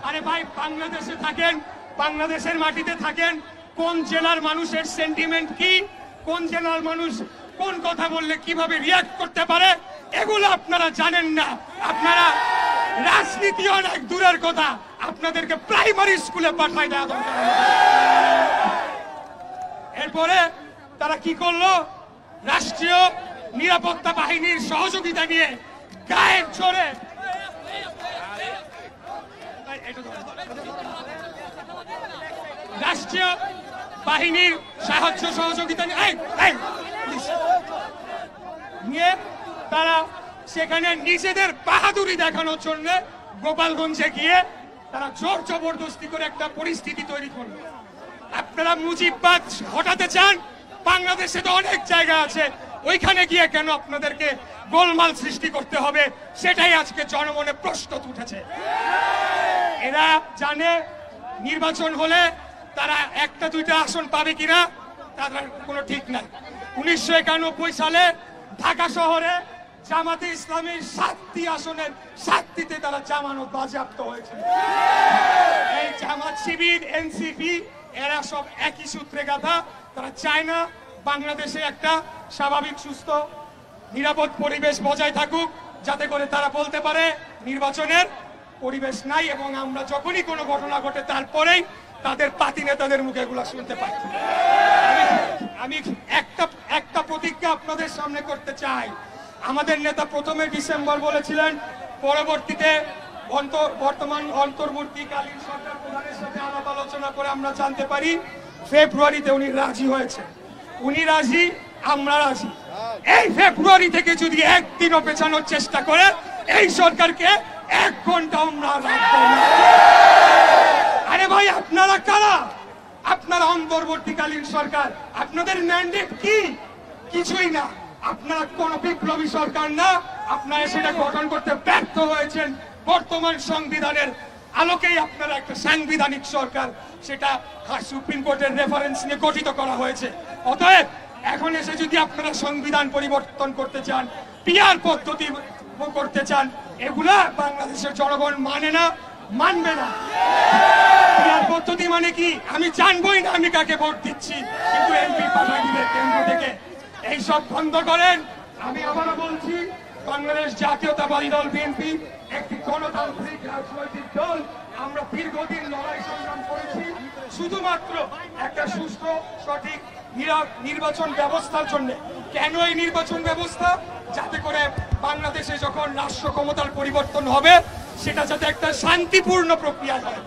আরে ভাই, বাংলাদেশে থাকেন, বাংলাদেশের মাটিতে থাকেন, কোন জেলার মানুষের সেন্টিমেন্ট কি, কোন জেলার মানুষ কোন কথা বললে কিভাবে রিয়াক্ট করতে পারে, এগুলো আপনারা জানেন না। আপনারা রাজনীতি অনেক দূরের কথা, আপনাদেরকে প্রাইমারি স্কুলে পাঠায় দেওয়া দরকার। এরপরে তারা কি করলো? রাষ্ট্রীয় নিরাপত্তা বাহিনীর সহযোগিতা নিয়ে গায়ের জোরে রাষ্ট্রীয় বাহিনীর সাহায্য সহযোগিতা নিয়ে তারা সেখানে নিজেদের বাহাদুরি দেখানোর জন্য গোপালগঞ্জে গিয়ে তারা জোর জবরদস্তি করে একটা পরিস্থিতি তৈরি করলো। আপনারা মুজিববাদ হটাতে চান, বাংলাদেশে তো অনেক জায়গা আছে, ওইখানে গিয়ে কেন আপনাদেরকে গোলমাল সৃষ্টি করতে হবে? সেটাই আজকে জনমনে প্রশ্ন উঠেছে। এরা জানে নির্বাচন হলে তারা একটা দুইটা আসন পাবে কিনা তার কোনো ঠিক নাই। 1991 সালে ঢাকা শহরে জামাতে ইসলামীর 7টি আসনের 7টিতে তারা জামানত বাজেয়াপ্ত হয়েছিল। এই জামাত শিবির, এনসিপি এরা সব একই সূত্রে গাথা। তারা চায় না বাংলাদেশে একটা স্বাভাবিক সুস্থ নিরাপদ পরিবেশ বজায় থাকুক, যাতে করে তারা বলতে পারে নির্বাচনের পরিবেশ নাই, এবং আমরা যখনই কোনো ঘটনা ঘটে তারপরেই তাদের পাতি নেতাদের মুখে এগুলো শুনতে পাই। আমি একটা প্রতিজ্ঞা আপনাদের সামনে করতে চাই। আমাদের নেতা প্রথমে ডিসেম্বর বলেছিলেন, পরবর্তীতে বর্তমান অন্তর্বর্তীকালীন সরকার প্রধানের সাথে আলাপ আলোচনা করে আমরা জানতে পারি ফেব্রুয়ারিতে উনি রাজি হয়েছে। উনি রাজি, আমরা রাজি। এই ফেব্রুয়ারি থেকে যদি একদিনও পেছানোর চেষ্টা করে এই সরকারকে 1 ঘন্টা আমরা রাখবো না। আরে ভাই, আপনারা কারা? আপনারা অন্তর্বর্তীকালীন সরকার, আপনাদের ম্যান্ডেট কি? কিছুই না। আপনারা কোন বিপ্লবী সরকার না, আপনারা সেটা গঠন করতে ব্যর্থ হয়েছেন। বর্তমান সংবিধানের আলোকেই আপনারা একটা সাংবিধানিক সরকার, সেটা সুপ্রিম কোর্টের রেফারেন্স নিয়ে গঠিত করা হয়েছে। অতএব এখন এসে যদি আপনারা সংবিধান পরিবর্তন করতে চান, পিআর পদ্ধতি করতে চান, এগুলা বাংলাদেশের জনগণ মানে না, মানবে না। পিআর পদ্ধতি মানে কি আমি জানবই না, আমি কাকে ভোট দিচ্ছি, কিন্তু এমপি পাঠাই দিবে কেন্দ্র থেকে। এইসব বন্ধ করেন। আমি আবারও বলছি, বাংলাদেশ জাতীয়তাবাদী দল বিএনপি একটি গণতান্ত্রিক রাজনৈতিক দল। আমরা দীর্ঘদিন লড়াই সংগ্রাম করেছি শুধুমাত্র একটা সুস্থ সঠিক নির্বাচন ব্যবস্থার জন্য। কেন এই নির্বাচন ব্যবস্থা? যাতে করে বাংলাদেশে যখন রাষ্ট্র ক্ষমতার পরিবর্তন হবে সেটা যাতে একটা শান্তিপূর্ণ প্রক্রিয়া হয়।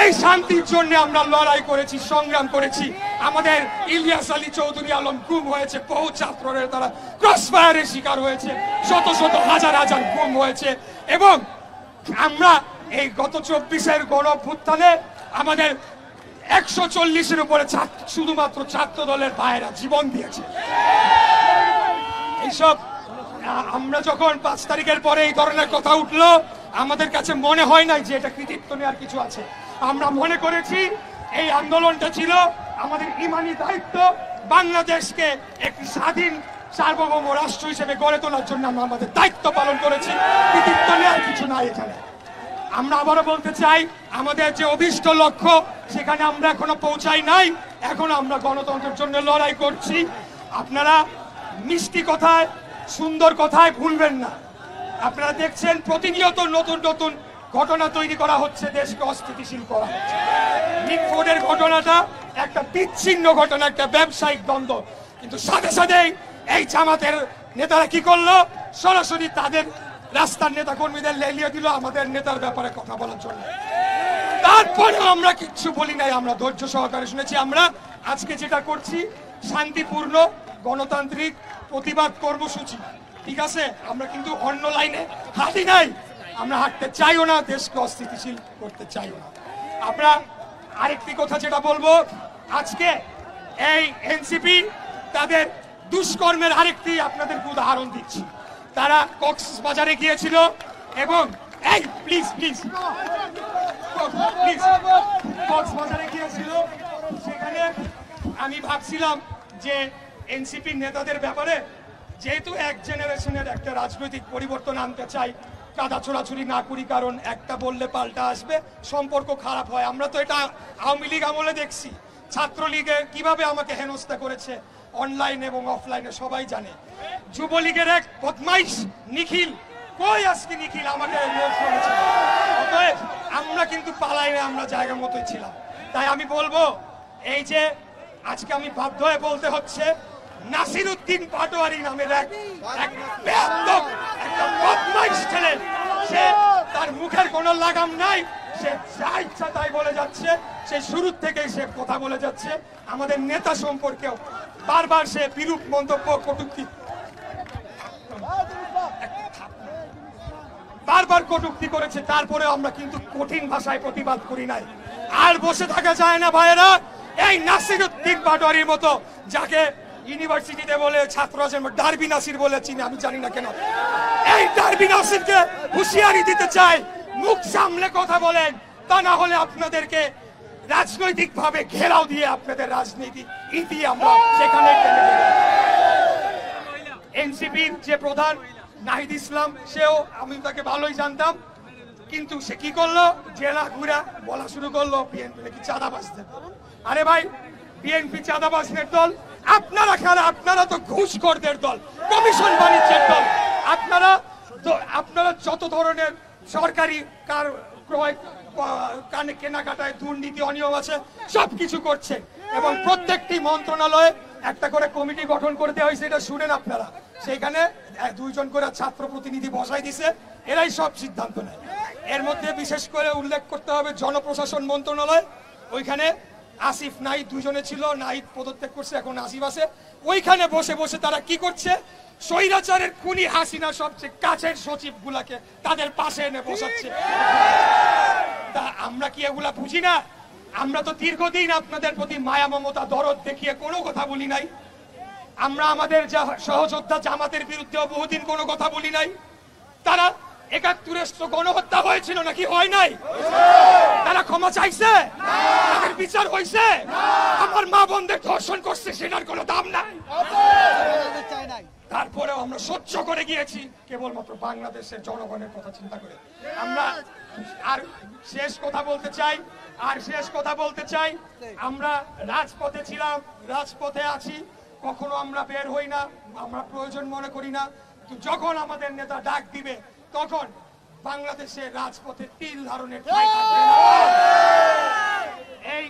এই শান্তির জন্য আমরা লড়াই করেছি, সংগ্রাম করেছি। আমাদের ইলিয়াস আলী চৌধুরী আলম গুম হয়েছে, বহু ছাত্ররা তারা ক্রসফায়ারের শিকার হয়েছে, শত শত হাজার হাজার গুম হয়েছে। এবং আমরা এই গত 24-এর গণঅভ্যুত্থানে আমাদের 140-এর উপরে শুধুমাত্র ছাত্র দলের ভাইয়েরা জীবন দিয়েছে। এইসব আমরা যখন 5 তারিখের পরে এই ধরনের কথা উঠলো, আমাদের কাছে মনে হয় নাই যে এটা কৃতিত্ব নেওয়ার কিছু আছে। আমরা মনে করেছি এই আন্দোলনটা ছিল আমাদের ইমানি দায়িত্ব, বাংলাদেশকে একটি স্বাধীন সার্বভৌম রাষ্ট্র হিসেবে গড়ে তোলার জন্য আমরা আমাদের দায়িত্ব পালন করেছি। কৃতিত্ব নেওয়ার কিছু নাই এখানে। আমরা আবারও বলতে চাই, আমাদের যে অভীষ্ট লক্ষ্য সেখানে আমরা এখনো পৌঁছাই নাই। এখন আমরা গণতন্ত্রের জন্য লড়াই করছি। আপনারা মিষ্টি কথায়, সুন্দর কথায় ভুলবেন না। আপনারা দেখছেন প্রতিনিয়ত নতুন নতুন ঘটনা তৈরি করা হচ্ছে, দেশকে অস্থিতিশীল করা হচ্ছে। মিটফোর্ডের ঘটনাটা একটা বিচ্ছিন্ন ঘটনা, একটা ব্যবসায়িক দ্বন্দ্ব, কিন্তু সাথে সাথেই এই জামাতের নেতারা কি করলো? সরাসরি তাদের রাস্তার নেতা কর্মীদের লেলিয়ে দিল আমাদের নেতার ব্যাপারে কথা বলার জন্য। তারপরে আমরা কিচ্ছু বলি নাই, আমরা ধৈর্য সহকারে শুনেছি। আমরা আজকে যেটা করছি শান্তিপূর্ণ গণতান্ত্রিক প্রতিবাদ কর্মসূচি, ঠিক আছে? আমরা কিন্তু অন্য লাইনে হাঁটি নাই, আমরা হাঁটতে চাইও না, দেশকে অস্থিতিশীল করতে চাইও না। আমরা আরেকটি কথা যেটা বলবো, আজকে এই এনসিপি তাদের দুষ্কর্মের আরেকটি আপনাদের উদাহরণ দিচ্ছি। তারা কক্সবাজারে গিয়েছিল এবং এই প্লিজ প্লিজ প্লিজ কক্সবাজারে গিয়েছিল। সেখানে আমি ভাবছিলাম যে এনসিপি নেতাদের ব্যাপারে, যেহেতু এক জেনারেশনের একটা রাজনৈতিক পরিবর্তন আনতে চাই, কাদা ছোড়াছুড়ি না করি, কারণ একটা বললে পাল্টা আসবে, সম্পর্ক খারাপ হয়। আমরা তো এটা আওয়ামী লীগ আমলে দেখছি, ছাত্রলীগে কিভাবে আমাকে হেনস্থা করেছে অনলাইন এবং অফলাইনে সবাই জানে। যুবলীগের এক বদমাইশ নিখিল, কই আজকে নিখিল আমাকে অতএব আমরা কিন্তু পালাই না, আমরা জায়গা মতোই ছিলাম। তাই আমি বলবো, এই যে আজকে আমি বাধ্য হয়ে বলতে হচ্ছে, নাসিরউদ্দিন পাটোয়ারি নামের এক বেয়াদব একটা বদমাইশ ছেলে, সে তার মুখের কোনো লাগাম নাই, সে যা ইচ্ছা তাই বলে যাচ্ছে, সে শুরু থেকেই সে কথা বলে যাচ্ছে। আমাদের নেতা সম্পর্কেও বারবার সে বিরূপ মন্তব্য কটূক্তি বারবার কটূক্তি করেছে, তারপরে আমরা কিন্তু কঠিন ভাষায় প্রতিবাদ করি নাই। আর বসে থাকা যায় না ভাইয়েরা, এই নাসিরউদ্দিন পাটোয়ারির মতো, যাকে ইউনিভার্সিটিতে বলে ছাত্র ডারবি নাসির বলে চিনি, আমি জানি না কেন, এই ডারবি নাসিরকে হুঁশিয়ারি দিতে চাই, মুখ সামলে কথা বলেন, তা না হলে আপনাদেরকে রাজনৈতিক ভাবে ঘেরাও দিয়ে আপনাদের রাজনীতি ইতি আমরা সেখানে টেনে দেব। এনসিপির যে প্রধান নাহিদ ইসলাম, সেও আমি তাকে ভালোই জানতাম, কিন্তু সে কি করলো, জেলা ঘুরা বলা শুরু করলো বিএনপি নাকি চাঁদাবাজদের। আরে ভাই, বিএনপি চাঁদাবাজদের দল? আপনারা খেলা, আপনারা তো ঘুষখোরদের দল, কমিশন বাণিজ্যের দল। আপনারা যত ধরনের সরকারি ক্রয় কেনাকাটায় দুর্নীতি অনিয়ম আছে সবকিছু করছেন, এবং প্রত্যেকটি মন্ত্রণালয়ে একটা করে কমিটি গঠন করে দেওয়া হয়েছে, এটা শুনেন আপনারা। সেখানে 2 জন করে ছাত্র প্রতিনিধি বসাই দিছে, এরাই সব সিদ্ধান্ত নেয়। এর মধ্যে বিশেষ করে উল্লেখ করতে হবে জনপ্রশাসন মন্ত্রণালয়, ওইখানে আসিফ নাহিদ 2 জনে ছিল, নাহিদ পদত্যাগ করছে, এখন আসিফ আছে। ওইখানে বসে বসে তারা কি করছে, স্বৈরাচারের খুনি হাসিনা সবচেয়ে কাছের সচিব গুলাকে তাদের পাশে এনে বসাচ্ছে। তা আমরা কি এগুলা বুঝি না? আমরা তো দীর্ঘদিন আপনাদের প্রতি মায়া মমতা দরদ দেখিয়ে কোনো কথা বলি নাই। আমরা আমাদের সহযোদ্ধা জামাতের বিরুদ্ধেও বহুদিন কোনো কথা বলি নাই। তারা ৭১ গণহত্যা হয়েছিল নাকি হয় নাই? তারা ক্ষমা চাইছে? তাদের বিচার হয়েছে? আমার মা বোনদের ধর্ষণ করছে, সেটার কোনো দাম নাই। তারপরেও আমরা সহ্য করে গিয়েছি কেবলমাত্র বাংলাদেশের জনগণের কথা চিন্তা করে। আমরা আর শেষ কথা বলতে চাই, আমরা রাজপথে ছিলাম, রাজপথে আছি, কখনো আমরা বের হই না, আমরা প্রয়োজন মনে করি না। যখন আমাদের নেতা ডাক দিবে, তখন বাংলাদেশের রাজপথে 3 ধরনের ঠাঁই থাকবে না। এই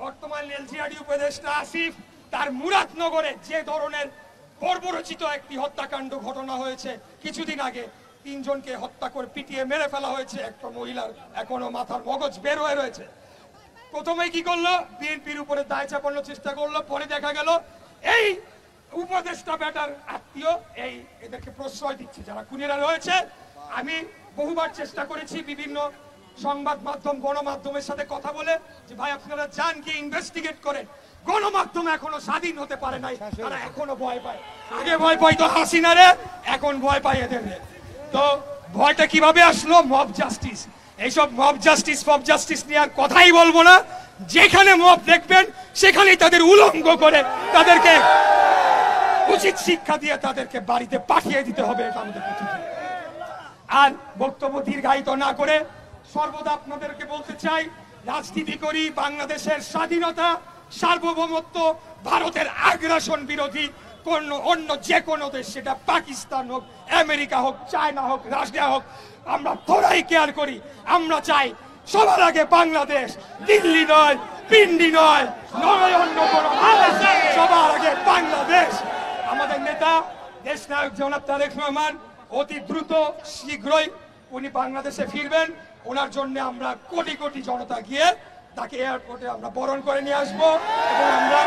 বর্তমান এলজিআরডি উপদেষ্টা আসিফ, তার মুরাদনগরে যে ধরনের বর্বরচিত একটি হত্যাকাণ্ড ঘটনা হয়েছে কিছুদিন আগে, 3 জনকে হত্যা করে পিটিয়ে মেরে ফেলা হয়েছে, একটা মহিলার এখনো মাথার মগজ বের হয়ে রয়েছে। প্রথমে কি করলো, বিএনপির উপরে দায় চাপানোর চেষ্টা করলো, পরে দেখা গেল এই উপদেষ্টা বেটার আত্মীয় এদেরকে প্রশ্রয় দিচ্ছে যারা খুনিরা রয়েছে। আমি বহুবার চেষ্টা করেছি বিভিন্ন সংবাদ মাধ্যম গণমাধ্যমের সাথে কথা বলে, যে ভাই আপনারা যান কি ইনভেস্টিগেট করেন। গণমাধ্যম এখনো স্বাধীন হতে পারে নাই, তারা এখনো ভয় পায়। আগে ভয় পাইতো হাসিনারে, এখন ভয় পায় এদের। তো ভয়টা কিভাবে আসলো? Mob justice. এইসব মব জাস্টিস নিয়ে আর কথাই বলবো না। যেখানে মব দেখবেন সেখানেই তাদের উলঙ্গ করে তাদেরকে উচিত শিক্ষা দিয়ে তাদেরকে বাড়িতে পাঠিয়ে দিতে হবে, এটা আমাদের পৃথিবী। আর বক্তব্য দীর্ঘায়িত না করে সর্বদা আপনাদেরকে বলতে চাই, রাজনীতি করি বাংলাদেশের স্বাধীনতা, সার্বভৌমত্ব, ভারতের আগ্রাসন বিরোধী অন্য যে কোনো দেশ, সেটা পাকিস্তান হোক, আমেরিকা হোক, চায়না হোক, রাশিয়া হোক, আমরা তোরাই কেয়ার করি। আমরা চাই সবার আগে বাংলাদেশ, দিল্লি নয়, পিন্ডি নয়, অন্য কোনো, সবার আগে বাংলাদেশ। আমাদের নেতা দেশ নায়ক জনাব তারেক রহমান অতি দ্রুত শীঘ্রই উনি বাংলাদেশে ফিরবেন। ওনার জন্য আমরা কোটি কোটি জনতা গিয়ে তাকে এয়ারপোর্টে আমরা বরণ করে নিয়ে আসবো, এবং আমরা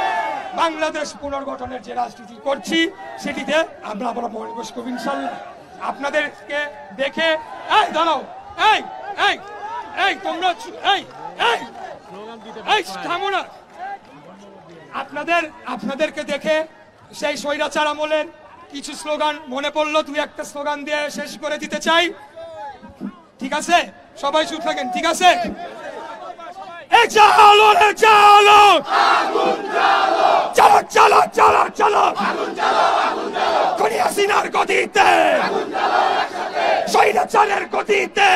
বাংলাদেশ পুনর্গঠনের যে রাজনীতি করছি সেটিতে আমরা আবার মনোনিবেশ করব ইনশাআল্লাহ। আপনাদেরকে দেখে দাঁড়াও, তোমরা থামো না। আপনাদেরকে দেখে সেই স্বৈরাচার আমলের কিছু স্লোগান মনে পড়লো, 2-1টা স্লোগান দিয়ে শেষ করে দিতে চাই। ঠিক আছে, সবাই চুপ থাকেন, ঠিক আছে? চলো চলো চলো চলো চলো চলো খুনি হাসিনার গতিতে, স্বৈরাচারের গতিতে,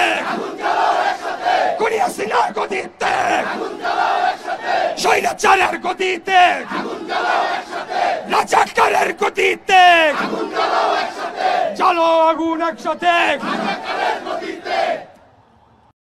খুনি হাসিনার গতিতে, স্বৈরাচারের গতিতে, রাজাকারের গতিতে, জ্বালো আগুন একসাথে।